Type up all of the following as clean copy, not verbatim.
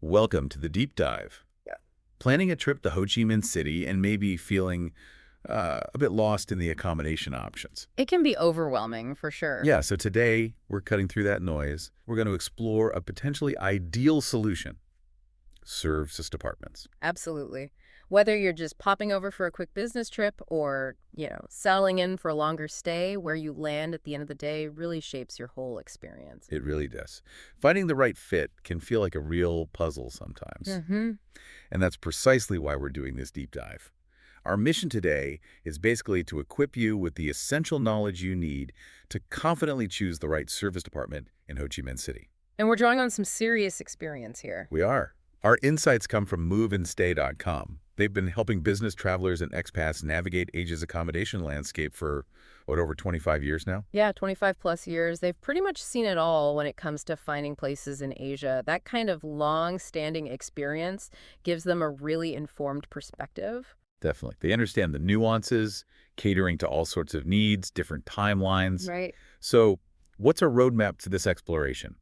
Welcome to the deep dive. Yeah. Planning a trip to Ho Chi Minh City and maybe feeling a bit lost in the accommodation options. It can be overwhelming for sure. Yeah, so today we're cutting through that noise. We're going to explore a potentially ideal solution, serviced apartments. Absolutely. Whether you're just popping over for a quick business trip or, settling in for a longer stay, where you land at the end of the day really shapes your whole experience. It really does. Finding the right fit can feel like a real puzzle sometimes. Mm-hmm. And that's precisely why we're doing this deep dive. Our mission today is basically to equip you with the essential knowledge you need to confidently choose the right service department in Ho Chi Minh City. And we're drawing on some serious experience here. We are. Our insights come from moveandstay.com. They've been helping business travelers and expats navigate Asia's accommodation landscape for, over 25 years now? Yeah, 25 plus years. They've pretty much seen it all when it comes to finding places in Asia. That kind of long-standing experience gives them a really informed perspective. Definitely. They understand the nuances, catering to all sorts of needs, different timelines. Right. So, what's our roadmap to this exploration?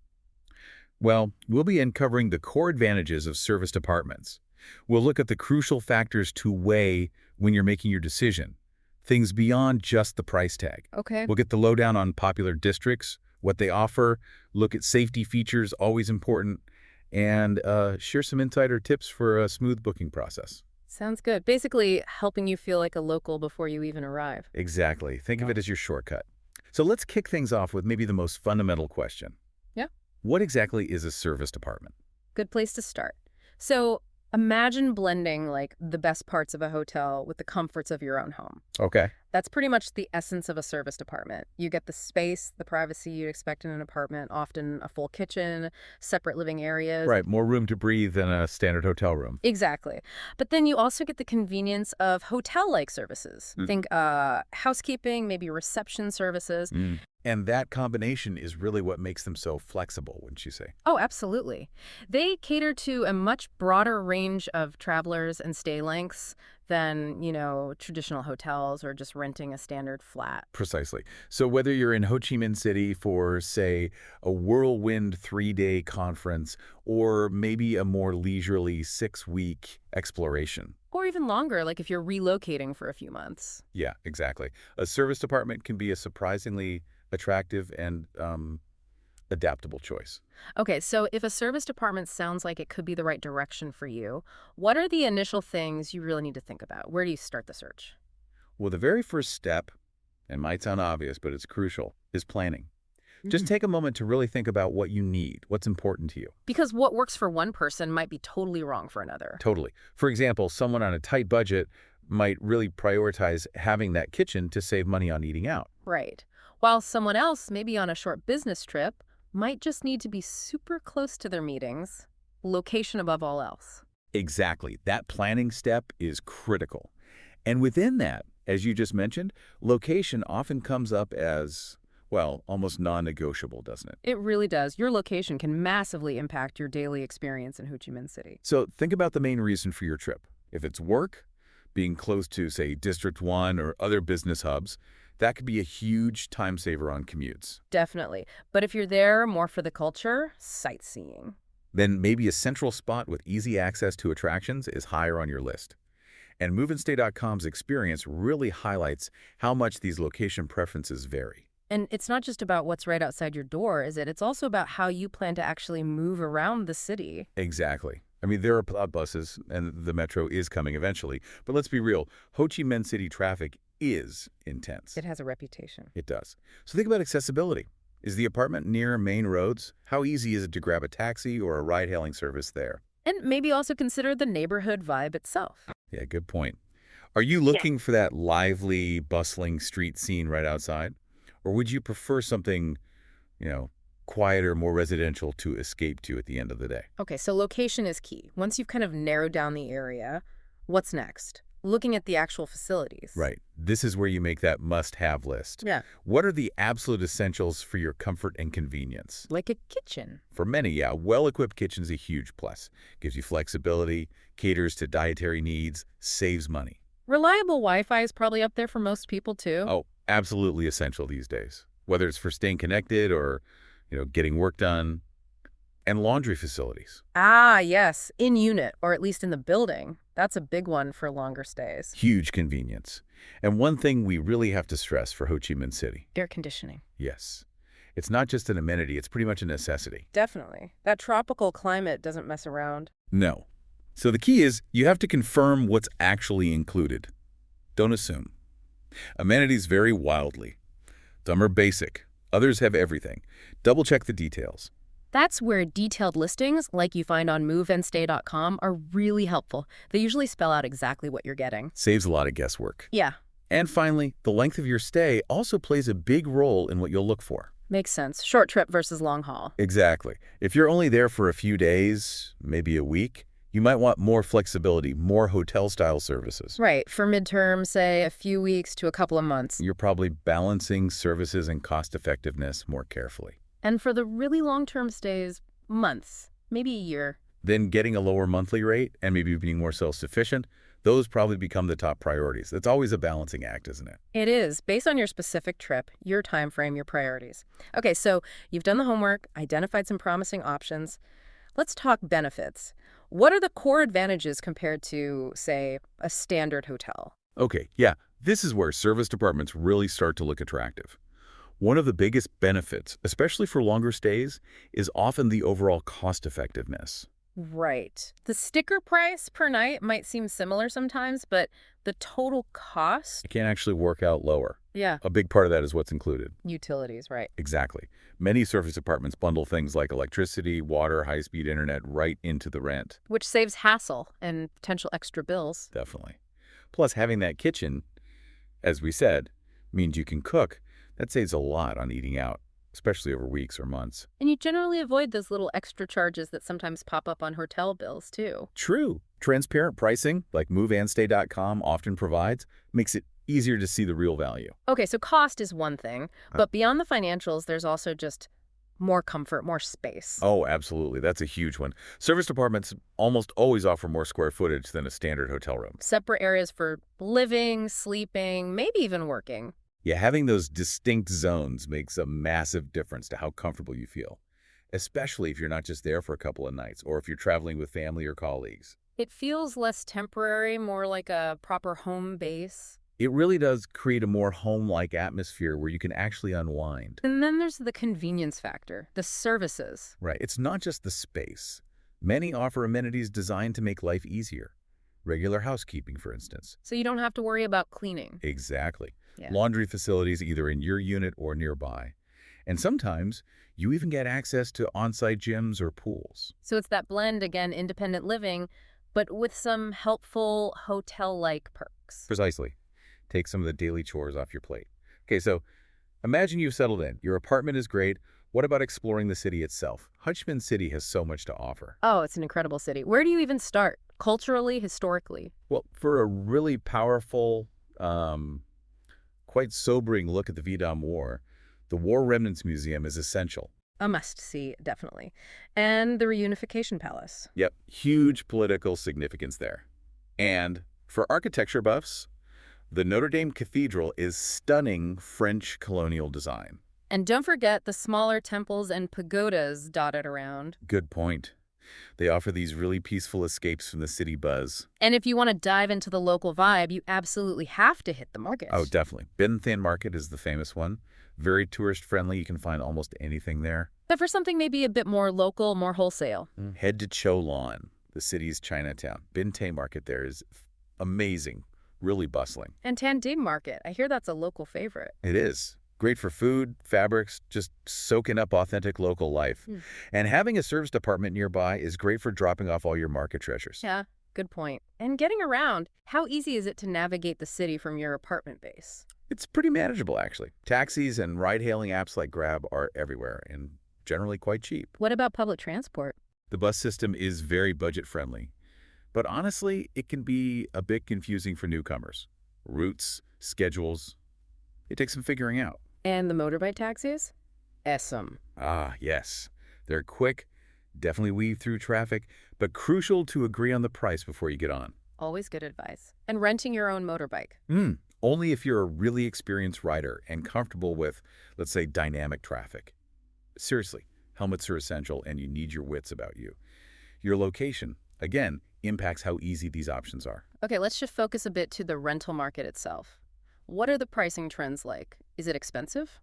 Well, we'll be uncovering the core advantages of serviced apartments. We'll look at the crucial factors to weigh when you're making your decision, things beyond just the price tag. Okay. We'll get the lowdown on popular districts, what they offer, look at safety features, always important, and share some insider tips for a smooth booking process. Sounds good. Basically, helping you feel like a local before you even arrive. Exactly. Think of it as your shortcut. So let's kick things off with maybe the most fundamental question. Yeah. What exactly is a serviced apartment? Good place to start. So imagine blending like the best parts of a hotel with the comforts of your own home. Okay. That's pretty much the essence of a serviced apartment. You get the space, the privacy you'd expect in an apartment, often a full kitchen, separate living areas. Right, more room to breathe than a standard hotel room. Exactly. But then you also get the convenience of hotel-like services. Think housekeeping, maybe reception services. And that combination is really what makes them so flexible, wouldn't you say? Oh, absolutely. They cater to a much broader range of travelers and stay lengths than, traditional hotels or just renting a standard flat. Precisely. So whether you're in Ho Chi Minh City for, say, a whirlwind 3-day conference or maybe a more leisurely 6-week exploration. Or even longer, like if you're relocating for a few months. Yeah, exactly. A serviced apartment can be a surprisingly attractive and adaptable choice. Okay, so if a serviced apartment sounds like it could be the right direction for you, what are the initial things you really need to think about? Where do you start the search? Well, the very first step, and might sound obvious, but it's crucial, is planning. Just take a moment to really think about what you need, what's important to you. Because what works for one person might be totally wrong for another. Totally. For example, someone on a tight budget might really prioritize having that kitchen to save money on eating out. Right. While someone else, maybe on a short business trip, might just need to be super close to their meetings, location above all else. Exactly. That planning step is critical. And within that, as you just mentioned, location often comes up as, well, almost non-negotiable, doesn't it? It really does. Your location can massively impact your daily experience in Ho Chi Minh City. So think about the main reason for your trip. If it's work, being close to, say, District 1 or other business hubs, that could be a huge time saver on commutes. Definitely. But if you're there more for the culture, sightseeing. Then maybe a central spot with easy access to attractions is higher on your list. And moveandstay.com's experience really highlights how much these location preferences vary. And it's not just about what's right outside your door, is it? It's also about how you plan to actually move around the city. Exactly. I mean, there are buses, and the metro is coming eventually. But let's be real, Ho Chi Minh City traffic is intense. It has a reputation. It does. So think about accessibility. Is the apartment near main roads? How easy is it to grab a taxi or a ride-hailing service there? And maybe also consider the neighborhood vibe itself. Yeah, good point. Are you looking for that lively, bustling street scene right outside? Or would you prefer something, quieter, more residential to escape to at the end of the day? Okay, so location is key. Once you've kind of narrowed down the area, what's next? Looking at the actual facilities. Right. This is where you make that must-have list. Yeah. What are the absolute essentials for your comfort and convenience? Like a kitchen. For many, yeah, well-equipped kitchen's a huge plus. Gives you flexibility, caters to dietary needs, saves money. Reliable Wi-Fi is probably up there for most people, too. Oh, absolutely essential these days. Whether it's for staying connected or, getting work done, And laundry facilities. Ah, yes, in unit, or at least in the building. That's a big one for longer stays. Huge convenience. And one thing we really have to stress for Ho Chi Minh City. Air conditioning. Yes. It's not just an amenity, it's pretty much a necessity. Definitely. That tropical climate doesn't mess around. No. So the key is you have to confirm what's actually included. Don't assume. Amenities vary wildly. Some are basic. Others have everything. Double-check the details. That's where detailed listings, like you find on moveandstay.com, are really helpful. They usually spell out exactly what you're getting. Saves a lot of guesswork. Yeah, And finally, the length of your stay also plays a big role in what you'll look for. makes sense. Short trip versus long haul. Exactly. If you're only there for a few days, maybe a week, you might want more flexibility, more hotel-style services. Right, for midterm, say a few weeks to a couple of months. You're probably balancing services and cost-effectiveness more carefully. And for the really long-term stays, months, maybe a year. Then getting a lower monthly rate and maybe being more self-sufficient, those probably become the top priorities. It's always a balancing act, isn't it? It is, based on your specific trip, your time frame, your priorities. Okay, so you've done the homework, identified some promising options. Let's talk benefits. What are the core advantages compared to, say, a standard hotel? Okay, yeah, this is where serviced apartments really start to look attractive. One of the biggest benefits, especially for longer stays, is often the overall cost-effectiveness. Right. The sticker price per night might seem similar sometimes, but the total cost? It can actually work out lower. Yeah. A big part of that is what's included. Utilities, right. Exactly. Many service apartments bundle things like electricity, water, high-speed internet right into the rent. Which saves hassle and potential extra bills. Definitely. Plus, having that kitchen, as we said, means you can cook. That saves a lot on eating out, especially over weeks or months. And you generally avoid those little extra charges that sometimes pop up on hotel bills, too. True. Transparent pricing, like moveandstay.com often provides, makes it easier to see the real value. Okay, so cost is one thing, but beyond the financials, there's also just more comfort, more space. Oh, absolutely. That's a huge one. Serviced apartments almost always offer more square footage than a standard hotel room. Separate areas for living, sleeping, maybe even working. Yeah, having those distinct zones makes a massive difference to how comfortable you feel, especially if you're not just there for a couple of nights or if you're traveling with family or colleagues. It feels less temporary, more like a proper home base. It really does create a more home-like atmosphere where you can actually unwind. And then there's the convenience factor, the services. Right. It's not just the space. Many offer amenities designed to make life easier. Regular housekeeping, for instance. So you don't have to worry about cleaning. Exactly. Yeah. Laundry facilities either in your unit or nearby. And sometimes you even get access to on-site gyms or pools. So it's that blend, again, independent living, but with some helpful hotel-like perks. Precisely. Take some of the daily chores off your plate. Okay, so imagine you've settled in. Your apartment is great. What about exploring the city itself? Ho Chi Minh City has so much to offer. Oh, it's an incredible city. Where do you even start? Culturally, historically? Well, for a really powerful, quite sobering look at the Vietnam War, the War Remnants Museum is essential. A must-see, definitely. And the Reunification Palace. Yep, huge political significance there. And for architecture buffs, the Notre Dame Cathedral is stunning French colonial design. And don't forget the smaller temples and pagodas dotted around. Good point. They offer these really peaceful escapes from the city buzz. And if you want to dive into the local vibe, you absolutely have to hit the market. Oh, definitely. Bin Than Market is the famous one. Very tourist-friendly. You can find almost anything there. But for something maybe a bit more local, more wholesale. Head to Cho Lan, the city's Chinatown. Bin Than Market there is amazing, really bustling. And Tan Ding Market. I hear that's a local favorite. It is. Great for food, fabrics, just soaking up authentic local life. And having a serviced apartment nearby is great for dropping off all your market treasures. Yeah, good point. And getting around, how easy is it to navigate the city from your apartment base? It's pretty manageable, actually. Taxis and ride-hailing apps like Grab are everywhere and generally quite cheap. What about public transport? The bus system is very budget-friendly. But honestly, it can be a bit confusing for newcomers. Routes, schedules, it takes some figuring out. And the motorbike taxis? Awesome. Ah, yes. They're quick, definitely weave through traffic, but crucial to agree on the price before you get on. Always good advice. And renting your own motorbike. Only if you're a really experienced rider and comfortable with, let's say, dynamic traffic. Seriously, Helmets are essential, and you need your wits about you. Your location, again, impacts how easy these options are. Okay, let's shift focus a bit to the rental market itself. What are the pricing trends like? Is it expensive?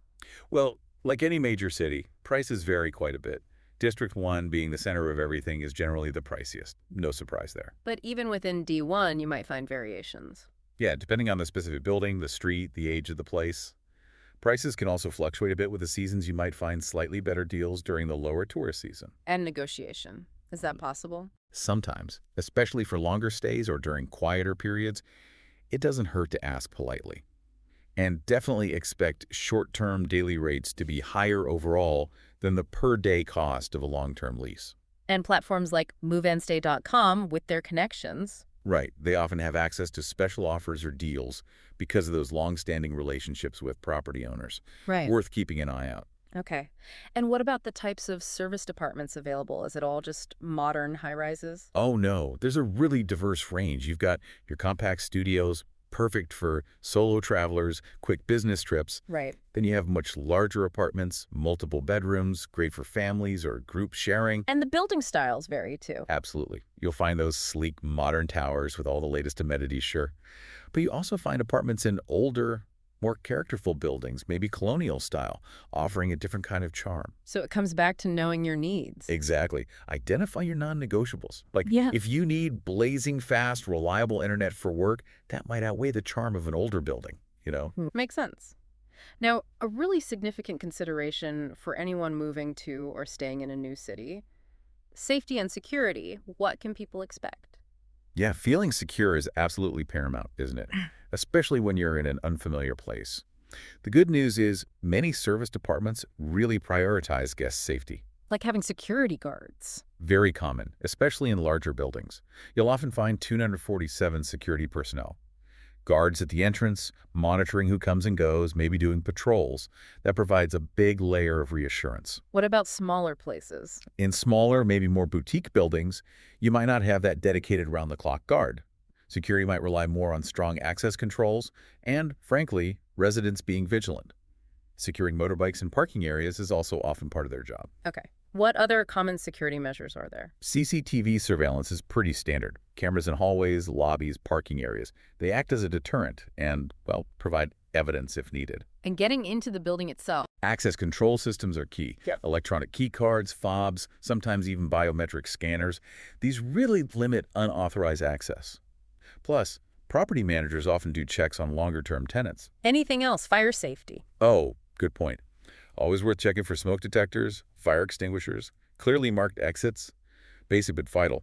Well, like any major city, prices vary quite a bit. District 1, being the center of everything, is generally the priciest. No surprise there. But even within D1, you might find variations. Yeah, depending on the specific building, the street, the age of the place. Prices can also fluctuate a bit with the seasons. You might find slightly better deals during the lower tourist season. And negotiation. Is that possible? Sometimes, especially for longer stays or during quieter periods, it doesn't hurt to ask politely. And definitely expect short-term daily rates to be higher overall than the per-day cost of a long-term lease. And platforms like moveandstay.com with their connections. Right, they often have access to special offers or deals because of those long-standing relationships with property owners. Right. Worth keeping an eye out. Okay. And what about the types of service departments available? Is it all just modern high-rises? Oh no, there's a really diverse range. You've got your compact studios, perfect for solo travelers, quick business trips. Right. Then you have much larger apartments, multiple bedrooms, great for families or group sharing. And the building styles vary too. Absolutely. You'll find those sleek, modern towers with all the latest amenities, sure. But you also find apartments in older, more characterful buildings, maybe colonial style, offering a different kind of charm. So it comes back to knowing your needs. Exactly. Identify your non-negotiables. Like, Yeah. if you need blazing fast, reliable internet for work, that might outweigh the charm of an older building. Makes sense. Now, a really significant consideration for anyone moving to or staying in a new city, safety and security. What can people expect? Yeah, feeling secure is absolutely paramount, isn't it? Especially when you're in an unfamiliar place. The good news is many service departments really prioritize guest safety. Like having security guards. Very common, especially in larger buildings. You'll often find 247 security personnel. Guards at the entrance, monitoring who comes and goes, maybe doing patrols. That provides a big layer of reassurance. What about smaller places? In smaller, maybe more boutique buildings, you might not have that dedicated round-the-clock guard. Security might rely more on strong access controls and, frankly, residents being vigilant. Securing motorbikes in parking areas is also often part of their job. Okay. What other common security measures are there? CCTV surveillance is pretty standard. Cameras in hallways, lobbies, parking areas. They act as a deterrent and, well, provide evidence if needed. And getting into the building itself. Access control systems are key. Yep. Electronic key cards, fobs, sometimes even biometric scanners. These really limit unauthorized access. Plus, property managers often do checks on longer-term tenants. Anything else? Fire safety. Oh, good point. Always worth checking for smoke detectors, fire extinguishers, clearly marked exits. Basic but vital.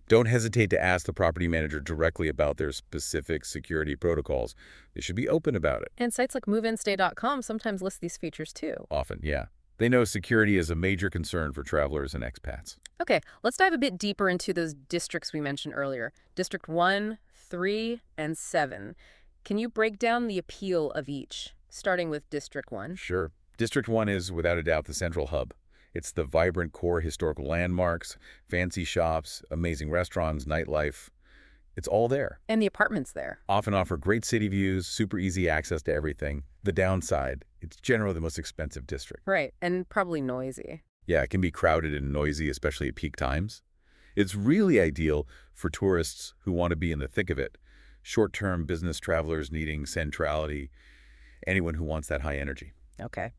Don't hesitate to ask the property manager directly about their specific security protocols. They should be open about it. And sites like moveandstay.com sometimes list these features too. Often, yeah. They know security is a major concern for travelers and expats. Okay, let's dive a bit deeper into those districts we mentioned earlier. District 1, 3, and 7. Can you break down the appeal of each, starting with District 1? Sure. District 1 is, without a doubt, the central hub. It's the vibrant core historical landmarks, fancy shops, amazing restaurants, nightlife. It's all there. And the apartments there. Often offer great city views, super easy access to everything. The downside, it's generally the most expensive district. Right, and probably noisy. Yeah, it can be crowded and noisy, especially at peak times. It's really ideal for tourists who want to be in the thick of it, short-term business travelers needing centrality, anyone who wants that high energy. Okay.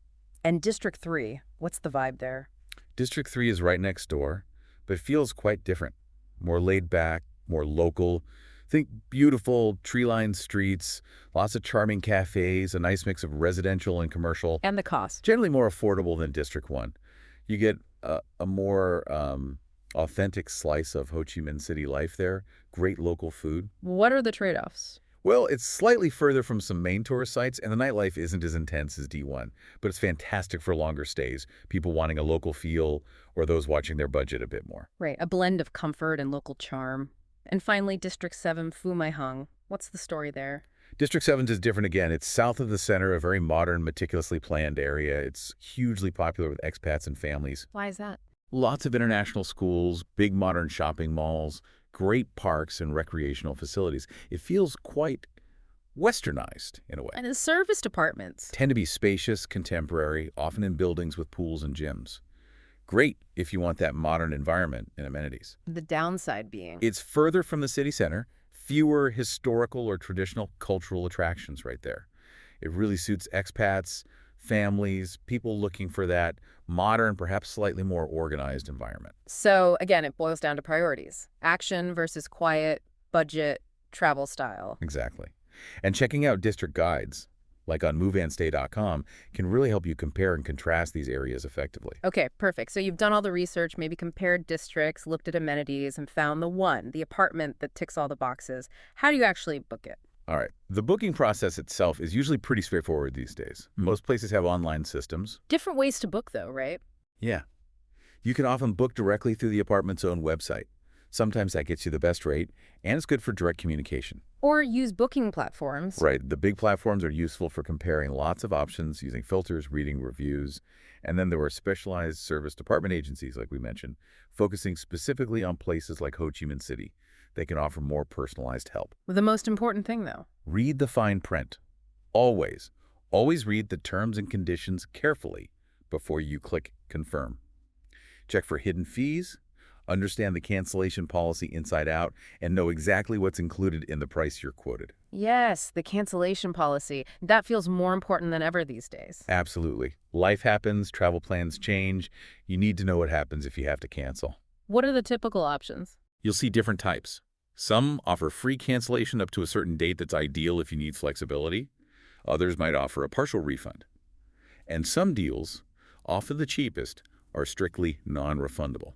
And District 3, what's the vibe there? District 3 is right next door, but feels quite different. More laid back, more local. Think beautiful tree-lined streets, lots of charming cafes, a nice mix of residential and commercial. And the cost. Generally more affordable than District 1. You get a more authentic slice of Ho Chi Minh City life there, great local food. What are the trade-offs? Well, it's slightly further from some main tourist sites, and the nightlife isn't as intense as D1, but it's fantastic for longer stays, people wanting a local feel or those watching their budget a bit more. Right, a blend of comfort and local charm. And finally, District 7, Phu Mai Hung. What's the story there? District 7 is different again. It's south of the center, a very modern, meticulously planned area. It's hugely popular with expats and families. Why is that? Lots of international schools, big modern shopping malls, great parks and recreational facilities. It feels quite westernized in a way. And the service departments. Tend to be spacious, contemporary, often in buildings with pools and gyms. Great if you want that modern environment and amenities. The downside being. It's further from the city center, fewer historical or traditional cultural attractions right there. It really suits expats, families, people looking for that modern, perhaps slightly more organized environment. So again, it boils down to priorities. Action versus quiet, budget, travel style. Exactly. And checking out district guides, like on moveandstay.com, can really help you compare and contrast these areas effectively. Okay, perfect. So you've done all the research, maybe compared districts, looked at amenities, and found the one, the apartment that ticks all the boxes. How do you actually book it? All right. The booking process itself is usually pretty straightforward these days. Most places have online systems. Different ways to book, though, right? Yeah. You can often book directly through the apartment's own website. Sometimes that gets you the best rate, and it's good for direct communication. Or use booking platforms. Right. The big platforms are useful for comparing lots of options, using filters, reading reviews. And then there are specialized service department agencies, like we mentioned, focusing specifically on places like Ho Chi Minh City. They can offer more personalized help. The most important thing, though. Read the fine print. Always. Always read the terms and conditions carefully before you click confirm. Check for hidden fees, understand the cancellation policy inside out, and know exactly what's included in the price you're quoted. Yes, the cancellation policy. That feels more important than ever these days. Absolutely. Life happens, travel plans change. You need to know what happens if you have to cancel. What are the typical options? You'll see different types. Some offer free cancellation up to a certain date that's ideal if you need flexibility. Others might offer a partial refund. And some deals, often the cheapest, are strictly non-refundable.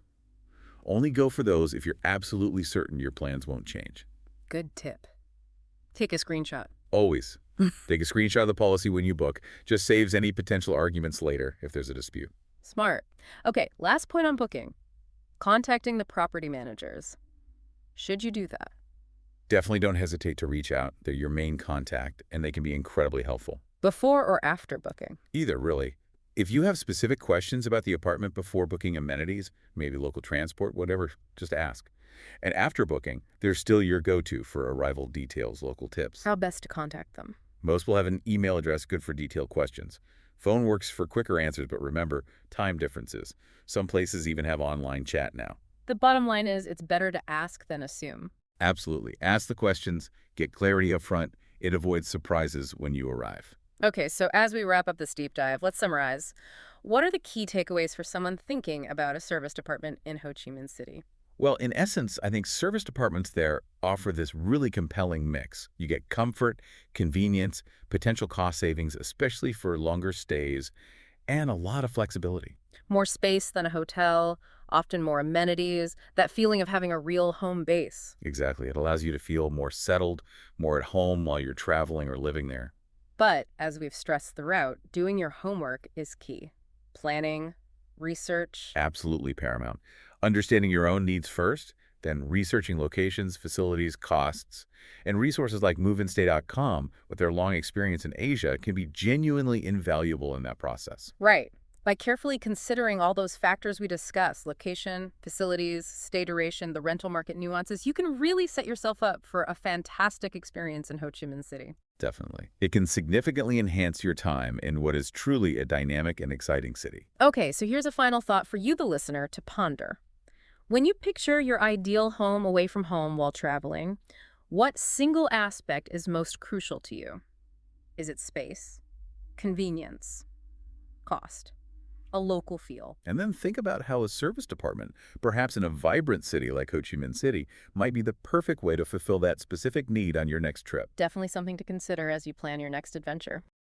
Only go for those if you're absolutely certain your plans won't change. Good tip. Take a screenshot. Always. Take a screenshot of the policy when you book. Just saves any potential arguments later if there's a dispute. Smart. Okay, last point on booking. Contacting the property managers. Should you do that? Definitely don't hesitate to reach out. They're your main contact, and they can be incredibly helpful. Before or after booking? Either, really. If you have specific questions about the apartment before booking amenities, maybe local transport, whatever, just ask. And after booking, they're still your go-to for arrival details, local tips. How best to contact them? Most will have an email address good for detailed questions. Phone works for quicker answers, but remember, time differences. Some places even have online chat now. The bottom line is it's better to ask than assume. Absolutely. Ask the questions, get clarity up front. It avoids surprises when you arrive. Okay, so as we wrap up this deep dive, let's summarize. What are the key takeaways for someone thinking about a service department in Ho Chi Minh City? Well, in essence, I think service departments there offer this really compelling mix. You get comfort, convenience, potential cost savings, especially for longer stays, and a lot of flexibility. More space than a hotel, often more amenities, that feeling of having a real home base. Exactly. It allows you to feel more settled, more at home while you're traveling or living there. But, as we've stressed throughout, doing your homework is key. Planning, research. Absolutely paramount. Understanding your own needs first, then researching locations, facilities, costs, and resources like moveandstay.com with their long experience in Asia can be genuinely invaluable in that process. Right. By carefully considering all those factors we discussed, location, facilities, stay duration, the rental market nuances, you can really set yourself up for a fantastic experience in Ho Chi Minh City. Definitely. It can significantly enhance your time in what is truly a dynamic and exciting city. Okay, so here's a final thought for you, the listener, to ponder. When you picture your ideal home away from home while traveling, what single aspect is most crucial to you? Is it space, convenience, cost, a local feel? And then think about how a service department, perhaps in a vibrant city like Ho Chi Minh City, might be the perfect way to fulfill that specific need on your next trip. Definitely something to consider as you plan your next adventure.